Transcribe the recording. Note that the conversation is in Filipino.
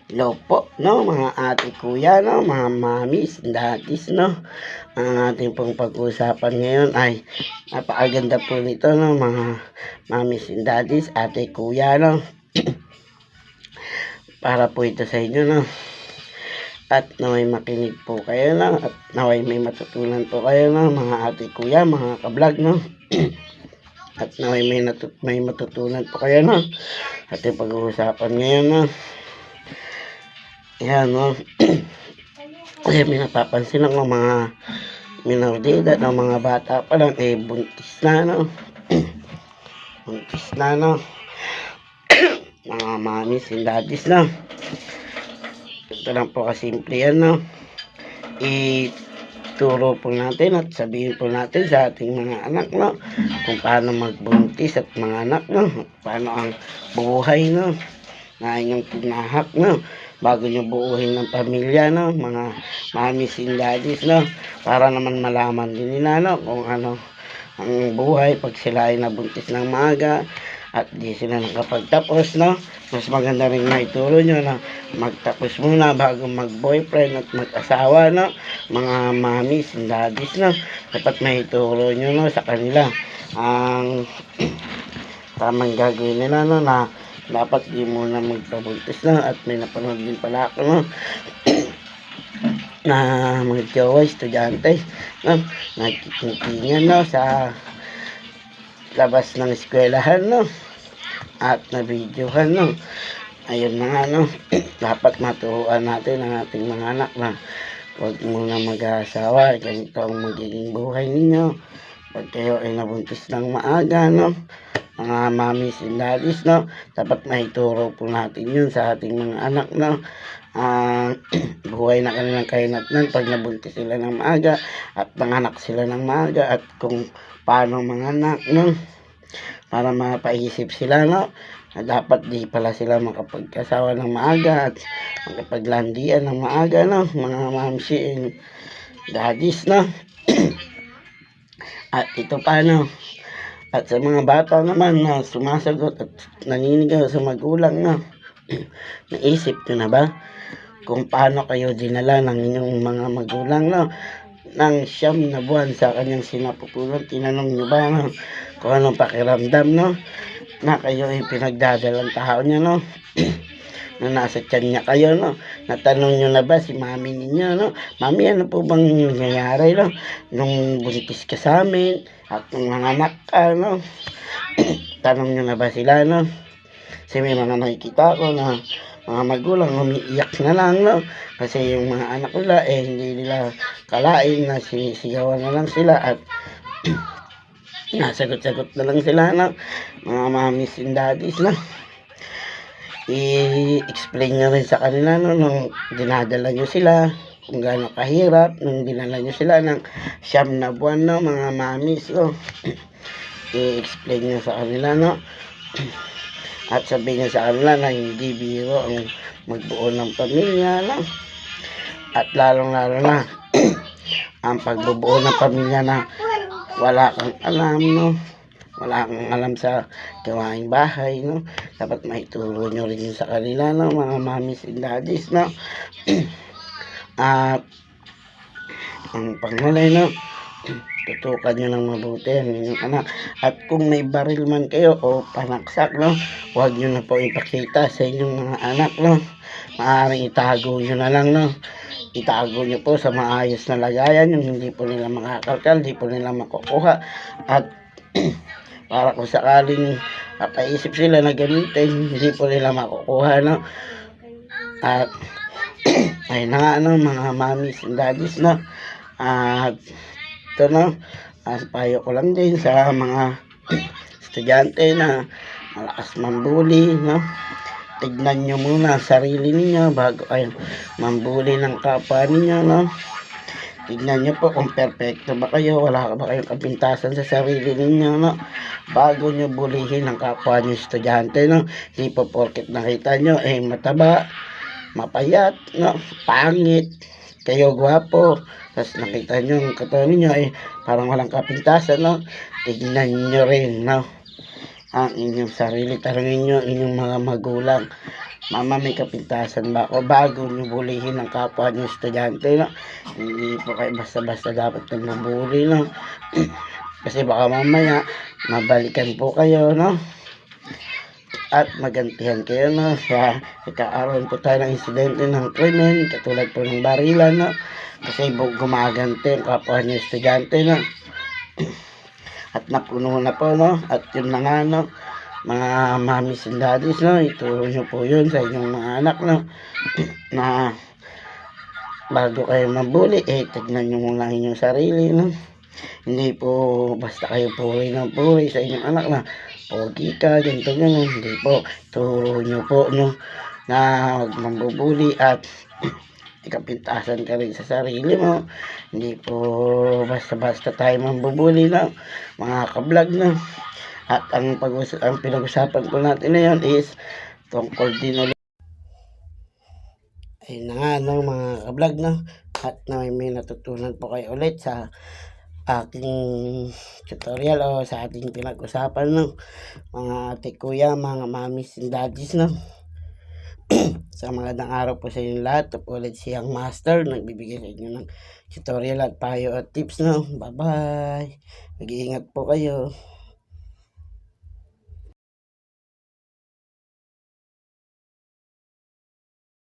Hello po, no, mga ate, kuya, no, mga mamis, daddies, no. Ang ating pong pag-uusapan ngayon ay napakaganda po nito, no, mga mamis and daddies, ate, kuya, no. Para po ito sa inyo, no. At naway makinig po kayo, no, at naway may matutunan po kayo, no, mga ate, kuya, mga kablog, no. At naway may matutunan po kayo, no. Ating pag-uusapan ngayon, no. Ayan, no. Kasi may napapansin ako mga minor de edad ng mga bata pa lang, buntis na, no. Buntis na, no. Mga mamis and daddies, no. Ito lang po kasimple yan, no. Ituro po natin at sabihin po natin sa ating mga anak, no, kung paano magbuntis at mga anak, no. Paano ang buhay, no, na inyong tinahak, no, bago nyo buuhin ng pamilya, no, mga mamis and daddies, no, para naman malaman din nila, no, kung ano ang buhay pag sila ay nabuntis ng maaga at di sila nakapagtapos, no. Mas maganda rin na ituro nyo na magtapos muna bago mag-boyfriend at mag-asawa, no, mga mamis and daddies, no. Dapat may ituro nyo, no, sa kanila ang tamang gagawin nila, no, na dapat di muna magpabuntis, no. At may napanood din pala ako, no, na mga jowa, estudyante, no, nagkikintingan, no, sa labas ng eskwelahan, no, at na-videohan, no. Ayun na nga, no. Dapat maturuan natin ang ating mga anak na huwag muna mag-aasawa, ganito ang magiging buhay ninyo pag kayo ay nabuntis ng maaga, no, mga mamis and daddies, no. Dapat maituro po natin yun sa ating mga anak, no. Buhay na kanilang kahinatnan pag nabuntis sila ng maaga at nanganak sila ng maaga at kung paano manganak, no, para mapaisip sila, no, na dapat di pala sila makapagkasawa ng maaga at makapaglandian ng maaga, no, mga mamsi and daddies, no. At ito pa, no. At sa mga bata naman na sumasagot at naninigaw sa magulang, no, naisip nyo na ba kung paano kayo dinala ng inyong mga magulang, no, ng 9 na buwan sa kanyang sinapupunan? Tinanong nyo ba, no, kung anong pakiramdam, no, na kayo ay pinagdadalang tao niya, no, na nasa tiyan niya kayo, no. Natanong nyo na ba si mami ninyo, no, mami, ano po bang nangyayari, no, nung buntis ka sa amin at nung nanganak ka, no. Tanong nyo na ba sila, no. Kasi may mga nakikita ko na mga magulang umiiyak na lang, no, kasi yung mga anak nila hindi nila kalain na sinisigawan na lang sila at nasagot-sagot na lang sila, no, mga mamis and daddies, no. I-explain nyo rin sa kanila, no, nung dinadala nyo sila kung gaano kahirap nung dinala nyo sila ng 9 na buwan, no, mga mamis, no. I-explain nyo sa kanila, no, at sabihin nyo sa kanila na hindi biro ang magbuo ng pamilya, no, at lalong-lalo na ang pagbubuo ng pamilya na wala kang alam, no, wala kang alam sa gawaing bahay, no. Dapat maituro nyo rin yun sa kanila, no, mga mamis and daddies, no. At ang panghuli, no, tutukan nyo ng mabuti ang inyong anak. At kung may baril man kayo o panaksak, no, huwag nyo na po ipakita sa inyong mga anak, no. Maaaring itago nyo na lang, no. Itago nyo po sa maayos na lagayan, yung hindi po nila makakalkal, hindi po nila makukuha. At para kung sakaling mapaisip sila na gamitin, hindi po nila makukuha, no. At ayun na nga, no, mga mamis and daddies, no. At ito, no, payo ko lang din sa mga estudyante na malakas mambuli, no. Tignan nyo muna sarili ninyo bago kayo mambuli ng kapwa ninyo, no. Tignan nyo po kung perfecto ba kayo, wala ba kayong kapintasan sa sarili ninyo, no, bago nyo bulihin ang kapwa nyo estudyante, no. Hindi po porket nakita nyo mataba, mapayat, no, pangit, kayo gwapo, tapos nakita nyo ang katawan ninyo parang walang kapintasan, no. Tignan nyo rin, no, ang inyong sarili. Tanungin nyo inyong mga magulang Mama, may kapintasan ba ako bago niyo bulihin ang kapwa niyo estudyante, no? Hindi po kayo basta-basta dapat na mabuli, no? Kasi baka mamaya mabalikan po kayo, no? At magantihan kayo, no? Sa nagkaaroon po tayo ng insidente ng krimen, katulad po ng barilan, no? Kasi gumaganti ang kapwa niyo estudyante, no? At napuno na po, no? At yun na nga, no? Mga mommies and daddies, no? Ituro nyo po yun sa inyong mga anak, no? Na bago kayo mabuli, tignan nyo muna inyong sarili, no? Hindi po basta kayo puri ng puri sa inyong anak na pogi ka, ganito, ganun. Hindi po. Turo nyo po, no? Na huwag mambubuli at ikapintasan ka rin sa sarili mo. Hindi po basta-basta tayo mambubuli, no? Mga kablog, no? At ang pinag-usapan po natin ngayon is tungkol din ulit. Ayun na nga, no, mga kablog, no? At may natutunan po kayo ulit sa aking tutorial o sa ating pinag-usapan, no? Mga ate, kuya, mga mamis and daddies, no? Sa magandang araw po sa inyo lahat. Ito po ulit siyang master. Nagbibigay sa inyo ng tutorial at payo at tips, no? Bye-bye. Mag-iingat po kayo.